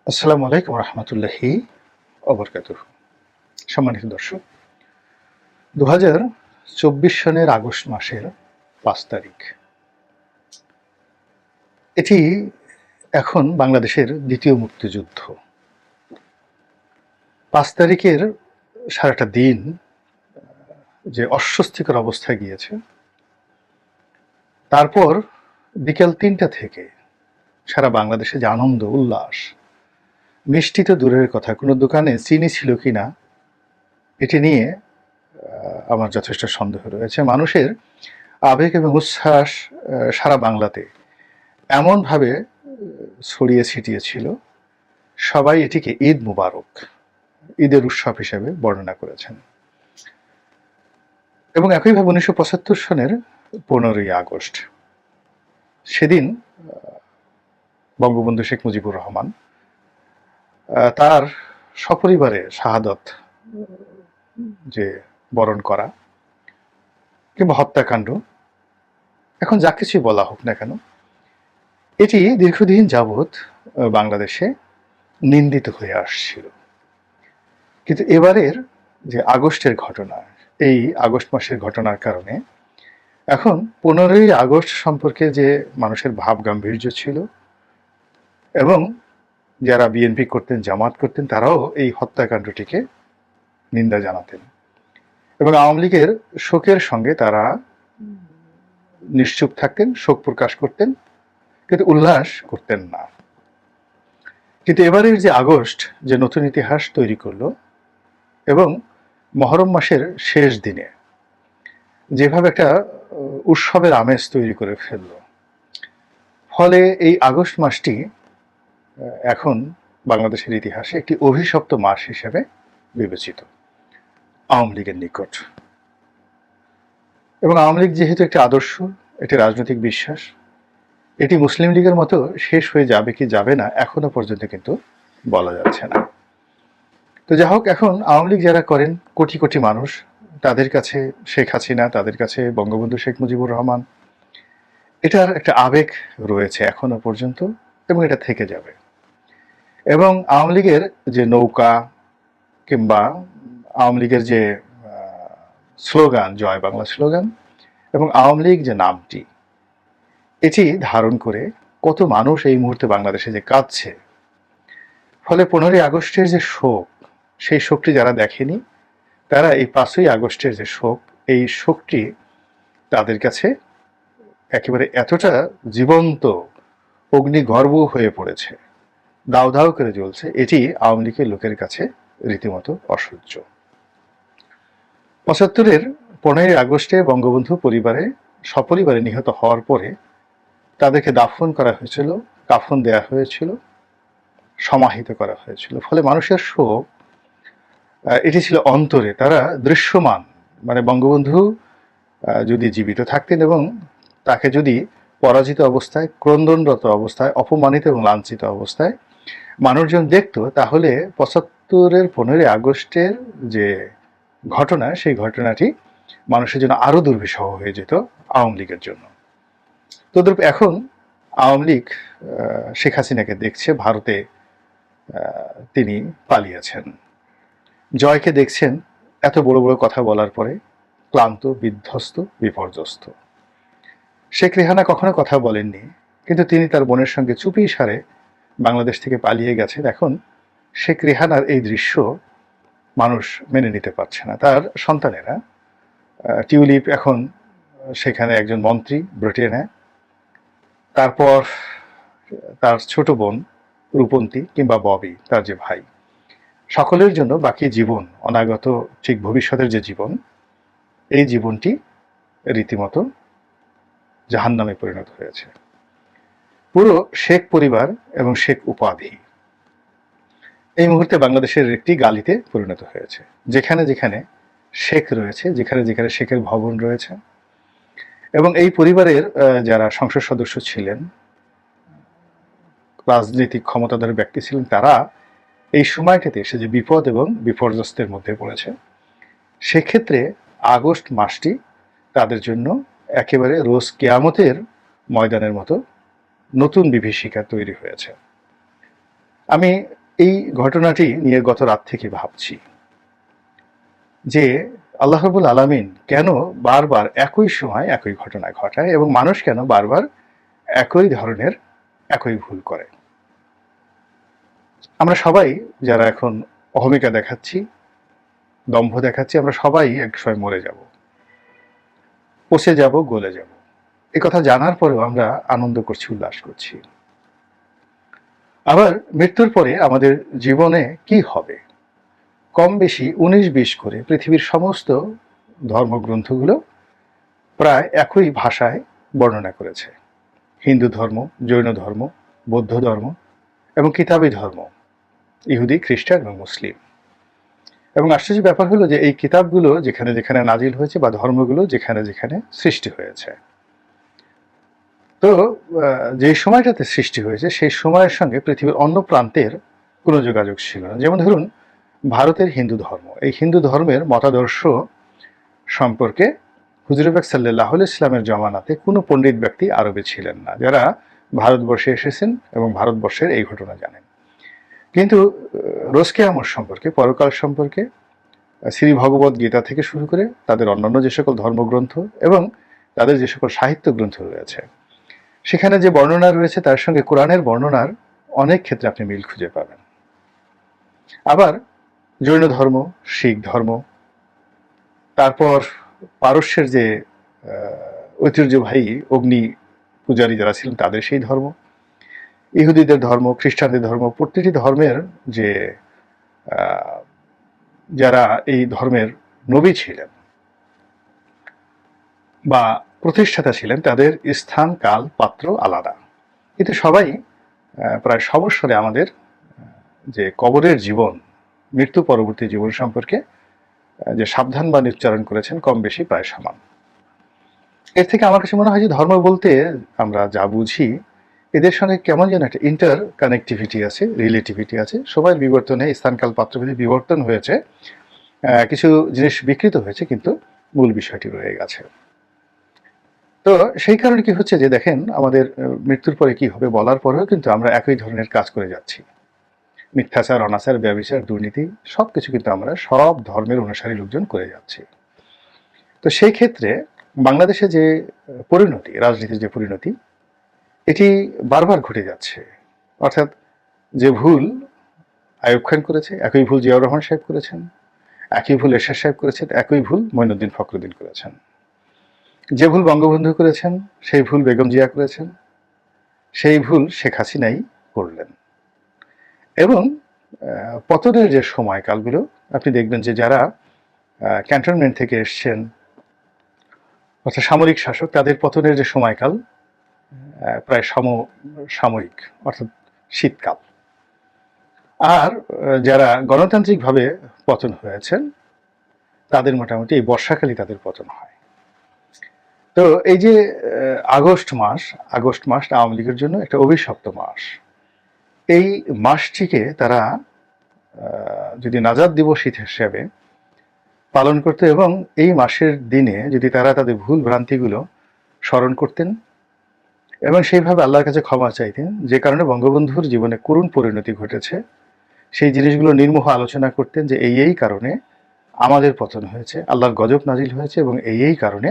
আসসালামু আলাইকুম রহমতুল্লাহি ওবরকাতুহ। সম্মানিত দর্শক, 2024 সনের আগস্ট মাসের 5 তারিখ, এটি এখন বাংলাদেশের দ্বিতীয় মুক্তিযুদ্ধ। 5 তারিখের সারাটা দিন যে অস্বস্তিকর অবস্থায় গিয়েছে, তারপর বিকেল 3টা থেকে সারা বাংলাদেশে যে আনন্দ উল্লাস, মিষ্টি তো দূরের কথা, কোনো দোকানে চিনি ছিল কিনা এটি নিয়ে আমার যথেষ্ট সন্দেহ রয়েছে। মানুষের আবেগ এবং উচ্ছ্বাস সারা বাংলাতে এমনভাবে ছড়িয়ে ছিটিয়ে ছিল, সবাই এটিকে ঈদ মুবারক, ঈদের উৎসব হিসেবে বর্ণনা করেছেন। এবং একইভাবে 1975 সনের 15ই আগস্ট, সেদিন বঙ্গবন্ধু শেখ মুজিবুর রহমান তার সপরিবারে শাহাদত যে বরণ করা কিংবা হত্যাকাণ্ড, এখন যা কিছুই বলা হোক না কেন, এটি দীর্ঘদিন যাবৎ বাংলাদেশে নিন্দিত হয়ে আসছিল। কিন্তু এবারের যে আগস্টের ঘটনা, এই আগস্ট মাসের ঘটনার কারণে এখন 15ই আগস্ট সম্পর্কে যে মানুষের ভাব গাম্ভীর্য ছিল, এবং যারা বিএনপি করতেন, জামাত করতেন, তারাও এই হত্যাকাণ্ডটিকে নিন্দা জানাতেন এবং আওয়ামী লীগের শোকের সঙ্গে তারা নিশ্চুপ থাকতেন, শোক প্রকাশ করতেন, কিন্তু উল্লাস করতেন না। কিন্তু এবারের যে আগস্ট যে নতুন ইতিহাস তৈরি করলো, এবং মহরম মাসের শেষ দিনে যেভাবে একটা উৎসবের আমেজ তৈরি করে ফেলল, ফলে এই আগস্ট মাসটি এখন বাংলাদেশের ইতিহাসে একটি অভিশপ্ত মাস হিসেবে বিবেচিত আওয়ামী লীগের নিকট। এবং আওয়ামী লীগ যেহেতু একটি আদর্শ, একটি রাজনৈতিক বিশ্বাস, এটি মুসলিম লীগের মতো শেষ হয়ে যাবে কি যাবে না এখনো পর্যন্ত কিন্তু বলা যাচ্ছে না। তো যা হোক, এখন আওয়ামী লীগ যারা করেন, কোটি কোটি মানুষ, তাদের কাছে শেখ হাসিনা, তাদের কাছে বঙ্গবন্ধু শেখ মুজিবুর রহমান, এটার একটা আবেগ রয়েছে এখনো পর্যন্ত, এবং এটা থেকে যাবে। এবং আওয়ামী লীগের যে নৌকা কিংবা আওয়ামী লীগের যে স্লোগান, জয় বাংলা স্লোগান, এবং আওয়ামী লীগ যে নামটি, এটি ধারণ করে কত মানুষ এই মুহূর্তে বাংলাদেশে যে কাঁদছে। ফলে 15ই আগস্টের যে শোক, সেই শোকটি যারা দেখেনি, তারা এই 5ই আগস্টের যে শোক, এই শোকটি তাদের কাছে একেবারে এতটা জীবন্ত অগ্নিগর্ভ হয়ে পড়েছে, দাউ দাউ করে জ্বলছে, এটি আওয়ামী লীগের লোকের কাছে রীতিমতো অসহ্য। 75-এর 15ই আগস্টে বঙ্গবন্ধু পরিবারে সপরিবারে নিহত হওয়ার পরে তাদেরকে দাফন করা হয়েছিল, কাফন দেয়া হয়েছিল, সমাহিত করা হয়েছিল। ফলে মানুষের শোক এটি ছিল অন্তরে, তারা দৃশ্যমান, মানে বঙ্গবন্ধু যদি জীবিত থাকতেন এবং তাকে যদি পরাজিত অবস্থায়, ক্রন্দনরত অবস্থায়, অপমানিত এবং লাঞ্ছিত অবস্থায় মানুষজন দেখত, তাহলে 75-এর 15ই আগস্টের যে ঘটনা, সেই ঘটনাটি মানুষের জন্য আরো দুর্বিষহ হয়ে যেত আওয়ামী লীগের জন্য। তদ্রূপ এখন আওয়ামী লীগ শেখ হাসিনাকে দেখছে, ভারতে তিনি পালিয়েছেন। জয়কে দেখছেন এত বড় বড় কথা বলার পরে ক্লান্ত, বিধ্বস্ত, বিপর্যস্ত। শেখ রেহানা কখনো কথা বলেননি, কিন্তু তিনি তার বোনের সঙ্গে চুপি সারে বাংলাদেশ থেকে পালিয়ে গেছেন। এখন শেখ রেহানার এই দৃশ্য মানুষ মেনে নিতে পারছে না। তার সন্তানেরা, টিউলিপ এখন সেখানে একজন মন্ত্রী ব্রিটেনে, তারপর তার ছোট বোন রূপন্তী কিংবা ববি, তার যে ভাই, সকলের জন্য বাকি জীবন, অনাগত ঠিক ভবিষ্যতের যে জীবন, এই জীবনটি রীতিমতো জাহান্নামে পরিণত হয়েছে। পুরো শেখ পরিবার এবং শেখ উপাধি এই মুহূর্তে বাংলাদেশের একটি গালিতে পরিণত হয়েছে। যেখানে যেখানে শেখ রয়েছে, যেখানে যেখানে শেখের ভবন রয়েছে, এবং এই পরিবারের যারা সংসদ সদস্য ছিলেন, রাজনৈতিক ক্ষমতাধর ব্যক্তি ছিলেন, তারা এই সময়টাতে এসে যে বিপদ এবং বিপর্যস্তের মধ্যে পড়েছে, সেক্ষেত্রে আগস্ট মাসটি তাদের জন্য একেবারে রোজ কেয়ামতের ময়দানের মতো নতুন বিভীষিকা তৈরি হয়েছে। আমি এই ঘটনাটি নিয়ে গত রাত থেকে ভাবছি যে আল্লাহ রাব্বুল আলামিন কেন বারবার একই সময় একই ঘটনা ঘটায় এবং মানুষ কেন বারবার একই ধরনের একই ভুল করে। আমরা সবাই যারা এখন অহমিকা দেখাচ্ছি, দম্ভ দেখাচ্ছি, আমরা সবাই এক সময় মরে যাব, পচে যাব, গলে যাব। এই কথা জানার পরেও আমরা আনন্দ করছি, উল্লাস করছি। আবার মৃত্যুর পরে আমাদের জীবনে কি হবে, কম বেশি 19-20 করে পৃথিবীর সমস্ত ধর্মগ্রন্থগুলো প্রায় একই ভাষায় বর্ণনা করেছে। হিন্দু ধর্ম, জৈন ধর্ম, বৌদ্ধ ধর্ম এবং কিতাবী ধর্ম, ইহুদি, খ্রিস্টান এবং মুসলিম। এবং আশ্চর্য ব্যাপার হলো যে এই কিতাবগুলো যেখানে যেখানে নাজিল হয়েছে বা ধর্মগুলো যেখানে যেখানে সৃষ্টি হয়েছে, তো যে সময়টাতে সৃষ্টি হয়েছে সেই সময়ের সঙ্গে পৃথিবীর অন্য প্রান্তের কোনো যোগাযোগ ছিল না। যেমন ধরুন ভারতের হিন্দু ধর্ম, এই হিন্দু ধর্মের মতাদর্শ সম্পর্কে হুজুর পাক সাল্লাল্লাহু আলাইহি ইসলামের জমানাতে কোনো পণ্ডিত ব্যক্তি আরবে ছিলেন না যারা ভারতবর্ষে এসেছেন এবং ভারতবর্ষের এই ঘটনা জানেন। কিন্তু রোজ কিয়ামত সম্পর্কে, পরকাল সম্পর্কে, শ্রী ভগবত গীতা থেকে শুরু করে তাদের অন্যান্য যে সকল ধর্মগ্রন্থ এবং তাদের যে সকল সাহিত্য গ্রন্থ রয়েছে, সেখানে যে বর্ণনা রয়েছে তার সঙ্গে কোরআনের বর্ণনার অনেক ক্ষেত্রে আপনি মিল খুঁজে পাবেন। আবার জৈন ধর্ম, শিখ ধর্ম, তারপর পারস্যের যে ঐতিহ্যবাহী অগ্নি পূজারী যারা ছিলেন তাদের সেই ধর্ম, ইহুদিদের ধর্ম, খ্রিস্টানদের ধর্ম, প্রতিটি ধর্মের যে যারা এই ধর্মের নবী ছিলেন বা প্রতিষ্ঠাতা ছিলেন তাদের স্থান, কাল, পাত্র আলাদা, কিন্তু সবাই প্রায় সবস্বরে আমাদের যে কবরের জীবন, মৃত্যু পরবর্তী জীবন সম্পর্কে যে সাবধান বা উচ্চারণ করেছেন কম বেশি প্রায় সমান। এর থেকে আমার কাছে মনে হয় যে ধর্ম বলতে আমরা যা বুঝি এদের সঙ্গে কেমন যেন একটা ইন্টার কানেক্টিভিটি আছে, রিলেটিভিটি আছে। সময়ের বিবর্তনে স্থানকাল পাত্রভেদে বিবর্তন হয়েছে, কিছু জিনিস বিকৃত হয়েছে, কিন্তু মূল বিষয়টি রয়ে গেছে। তো সেই কারণে কি হচ্ছে যে দেখেন আমাদের মৃত্যুর পরে কি হবে বলার পরেও কিন্তু আমরা একই ধরনের কাজ করে যাচ্ছি। মিথ্যাচার, অনাচার, ব্যভিচার, দুর্নীতি সবকিছু কিন্তু আমরা সব ধর্মের অনুসারী লোকজন করে যাচ্ছি। তো সেই ক্ষেত্রে বাংলাদেশে যে পরিণতি, রাজনীতির যে পরিণতি, এটি বারবার ঘটে যাচ্ছে। অর্থাৎ যে ভুল আইয়ুব খান করেছে একই ভুল জিয়াউর রহমান সাহেব করেছেন, একই ভুল এরশাদ সাহেব করেছেন, একই ভুল মঈনুদ্দিন ফখরুদ্দিন করেছেন। যে ভুল বঙ্গবন্ধু করেছেন সেই ভুল বেগম জিয়া করেছেন, সেই ভুল শেখ হাসিনাই করলেন। এবং পতনের যে সময়কালগুলো আপনি দেখবেন যে যারা ক্যান্টনমেন্ট থেকে এসছেন অর্থাৎ সামরিক শাসক, তাদের পতনের যে সময়কাল প্রায় সমসাময়িক, অর্থাৎ শীতকাল। আর যারা গণতান্ত্রিকভাবে পতন হয়েছেন তাদের মোটামুটি এই বর্ষাকালই তাদের পতন হয়। তো এই যে আগস্ট মাস আওয়ামী লীগের জন্য একটা অভিশপ্ত মাস। এই মাসটিকে তারা যদি নাজাত দিবস হিসেবে পালন করত এবং এই মাসের দিনে যদি তারা তাদের ভুল ভ্রান্তিগুলো স্মরণ করতেন এবং সেইভাবে আল্লাহর কাছে ক্ষমা চাইতেন, যে কারণে বঙ্গবন্ধুর জীবনে করুণ পরিণতি ঘটেছে, সেই জিনিসগুলো নির্মোহ আলোচনা করতেন যে এই কারণে আমাদের পতন হয়েছে, আল্লাহর গজব নাজিল হয়েছে এবং এই কারণে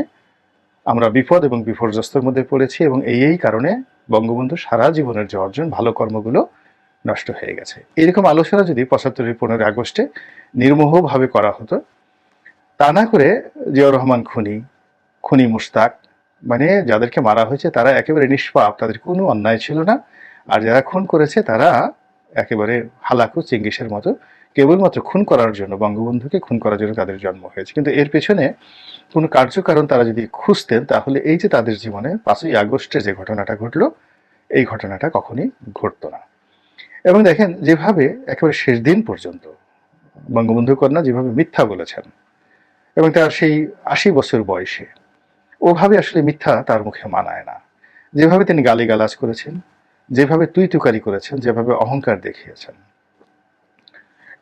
আমরা বিপদ এবং বিপর্যস্তর মধ্যে পড়েছি এবং এই কারণে বঙ্গবন্ধু সারা জীবনের যে অর্জন, ভালো কর্মগুলো নষ্ট হয়ে গেছে। এরকম আলোচনা যদি ৭৫-এর ১৫ আগস্টে নির্মোহভাবে করা হতো, তা না করে জিয়াউর রহমান খুনি মুশতাক, মানে যাদেরকে মারা হয়েছে তারা একেবারে নিষ্পাপ, তাদের কোনো অন্যায় ছিল না, আর যারা খুন করেছে তারা একেবারে হালাকু চিঙ্গিসের মতো কেবলমাত্র খুন করার জন্য, বঙ্গবন্ধুকে খুন করার জন্য তাদের জন্ম হয়েছে। কিন্তু এর পেছনে কোনো কার্যকারণ তারা যদি খুঁজতেন তাহলে এই যে তাদের জীবনে ৫ই আগস্টে যে ঘটনাটা ঘটলো, এই ঘটনাটা কখনই ঘটতো না। এবং দেখেন যেভাবে একেবারে শেষ দিন পর্যন্ত বঙ্গবন্ধু কন্যা যেভাবে মিথ্যা বলেছেন এবং তার সেই ৮০ বছর বয়সে, ওভাবে আসলে মিথ্যা তার মুখে মানায় না। যেভাবে তিনি গালিগালাজ করেছেন, যেভাবে তুই তুকারি করেছেন, যেভাবে অহংকার দেখিয়েছেন,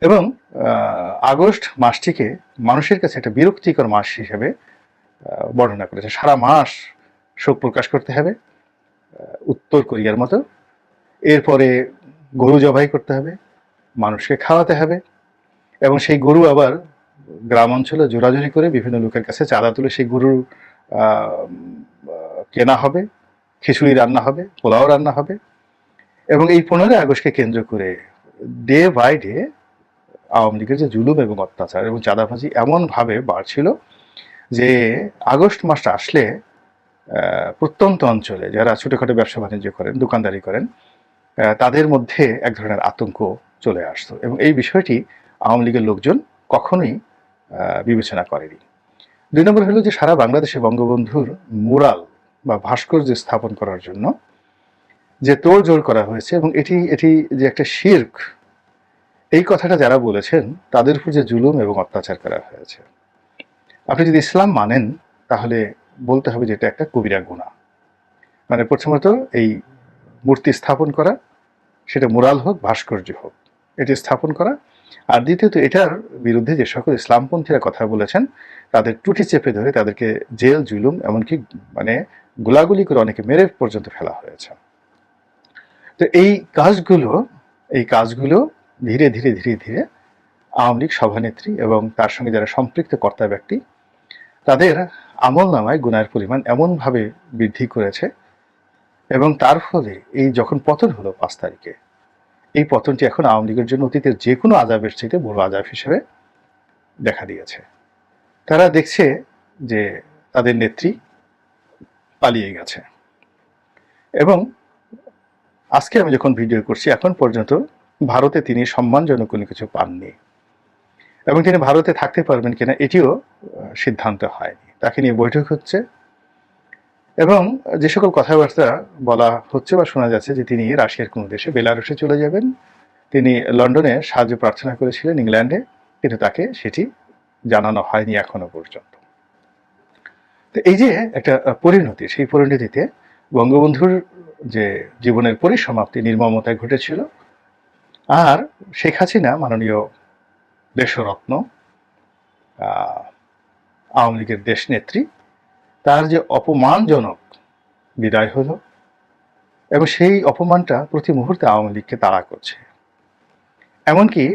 এবং আগস্ট মাসটিকে মানুষের কাছে একটা বিরক্তিকর মাস হিসেবে বর্ণনা করেছে। সারা মাস শোক প্রকাশ করতে হবে উত্তর কোরিয়ার মতো, এরপরে গরু জবাই করতে হবে, মানুষকে খাওয়াতে হবে, এবং সেই গরু আবার গ্রাম অঞ্চলে জোরাজুরি করে বিভিন্ন লোকের কাছে চাঁদা তুলে সেই গরু কেনা হবে, খিচুড়ি রান্না হবে, পোলাও রান্না হবে। এবং এই 15ই আগস্টকে কেন্দ্র করে ডে বাই ডে আওয়ামী লীগের যে জুলুম এবং অত্যাচার এবং চাঁদাবাজি এমনভাবে বাড়ছিল যে আগস্ট মাসটা আসলে প্রত্যন্ত অঞ্চলে যারা ছোটখাটো ব্যবসা বাণিজ্য করেন, দোকানদারি করেন, তাদের মধ্যে এক ধরনের আতঙ্ক চলে আসতো, এবং এই বিষয়টি আওয়ামী লীগের লোকজন কখনোই বিবেচনা করেনি। 2 নম্বর হলো যে সারা বাংলাদেশে বঙ্গবন্ধুর মুরাল বা ভাস্কর্য স্থাপন করার জন্য যে তোড়জোড় করা হয়েছে, এবং এটি যে একটা শিরক, এই কথাটা যারা বলেছেন তাদের উপর যে জুলুম এবং অত্যাচার করা হয়েছে। আপনি যদি ইসলাম মানেন তাহলে বলতে হবে যে এটা একটা কবিরা গুনাহ। মানে প্রথমত এই মূর্তি স্থাপন করা, সেটা মুরাল হোক, ভাস্কর্য হোক, এটি স্থাপন করা। আর দ্বিতীয়ত এটার বিরুদ্ধে যে সকল ইসলামপন্থীরা কথা বলেছেন তাদের টুটি চেপে ধরে তাদেরকে জেল, জুলুম, এমনকি মানে গোলাগুলি করে অনেকে মেরে পর্যন্ত ফেলা হয়েছে। তো এই কাজগুলো ধীরে ধীরে ধীরে ধীরে আওয়ামী লীগ সভানেত্রী এবং তার সঙ্গে যারা সম্পৃক্ত কর্তা ব্যক্তি তাদের আমল নামায় গুনাহের পরিমাণ এমনভাবে বৃদ্ধি করেছে, এবং তার ফলে এই যখন পতন হলো 5 তারিখে, এই পতনটি এখন আওয়ামী লীগের জন্য অতীতের যে কোনো আযাবের চাইতে বড় আযাব হিসেবে দেখা দিয়েছে। তারা দেখছে যে তাদের নেত্রী পালিয়ে গেছে, এবং আজকে আমি যখন ভিডিও করছি এখন পর্যন্ত ভারতে তিনি সম্মানজনক কোনো কিছু পাননি, এবং তিনি ভারতে থাকতে পারবেন কিনা এটিও সিদ্ধান্ত হয়নি। তাকে নিয়ে বৈঠক হচ্ছে, এবং যে সকল কথাবার্তা বলা হচ্ছে বা শোনা যাচ্ছে যে তিনি রাশিয়ার কোনো দেশে, বেলারুসে চলে যাবেন। তিনি লন্ডনে সাহায্য প্রার্থনা করেছিলেন, ইংল্যান্ডে, কিন্তু তাকে সেটি জানানো হয়নি এখনো পর্যন্ত। তো এই যে একটা পরিণতি, সেই পরিণতিতে বঙ্গবন্ধুর যে জীবনের পরিসমাপ্তি নির্মমতায় ঘটেছিল, আর শেখ হাসিনা মাননীয় দেশরত্ন, আওয়ামী লীগের দেশনেত্রী, তার যে অপমানজনক বিদায় হলো, এবং সেই অপমানটা প্রতি মুহূর্তে আওয়ামী লীগকে তাড়া করছে। এমনকি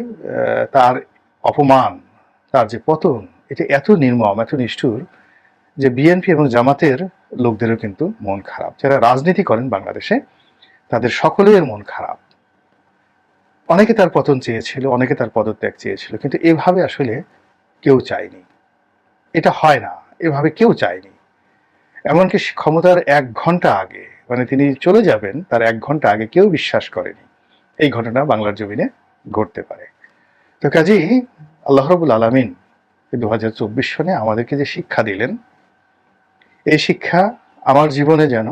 তার অপমান, তার যে পতন, এটা এত নির্মম, এত নিষ্ঠুর যে বিএনপি এবং জামাতের লোকদেরও কিন্তু মন খারাপ। যারা রাজনীতি করেন বাংলাদেশে তাদের সকলের মন খারাপ। অনেকে তার পতন চেয়েছিল, অনেকে তার পদত্যাগ চেয়েছিল, কিন্তু এভাবে আসলে কেউ চায়নি। এটা হয় না, এভাবে কেউ চায়নি। এমনকি ক্ষমতার 1 ঘন্টা আগে, মানে তিনি চলে যাবেন তার 1 ঘন্টা আগে কেউ বিশ্বাস করেনি এই ঘটনা বাংলার জমিনে ঘটতে পারে। তো কাজেই আল্লাহ রাব্বুল আলামিন 2024 সনে আমাদেরকে যে শিক্ষা দিলেন, এই শিক্ষা আমার জীবনে যেন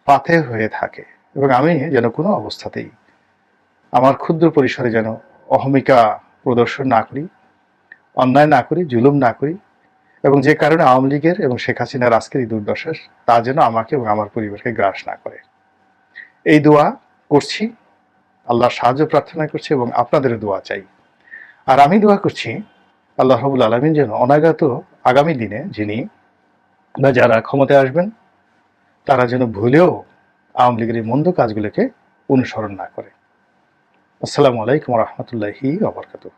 পাথে হয়ে থাকে, এবং আমি যেন কোনো অবস্থাতেই আমার ক্ষুদ্র পরিসরে যেন অহমিকা প্রদর্শন না করি, অন্যায় না করি, জুলুম না করি, এবং যে কারণে আওয়ামী লীগের এবং শেখ হাসিনার আজকের এই দুর্দশা, তা যেন আমাকে এবং আমার পরিবারকে গ্রাস না করে। এই দোয়া করছি, আল্লাহর সাহায্য প্রার্থনা করছি, এবং আপনাদেরও দোয়া চাই। আর আমি দোয়া করছি আল্লাহ রাব্বুল আলামিন যেন অনাগত আগামী দিনে যিনি বা যারা ক্ষমতায় আসবেন তারা যেন ভুলেও আওয়ামী লীগের এই মন্দ কাজগুলোকে অনুসরণ না করে। আসসালামু আলাইকুম ওয়া রাহমাতুল্লাহি ওয়া বারাকাতুহু।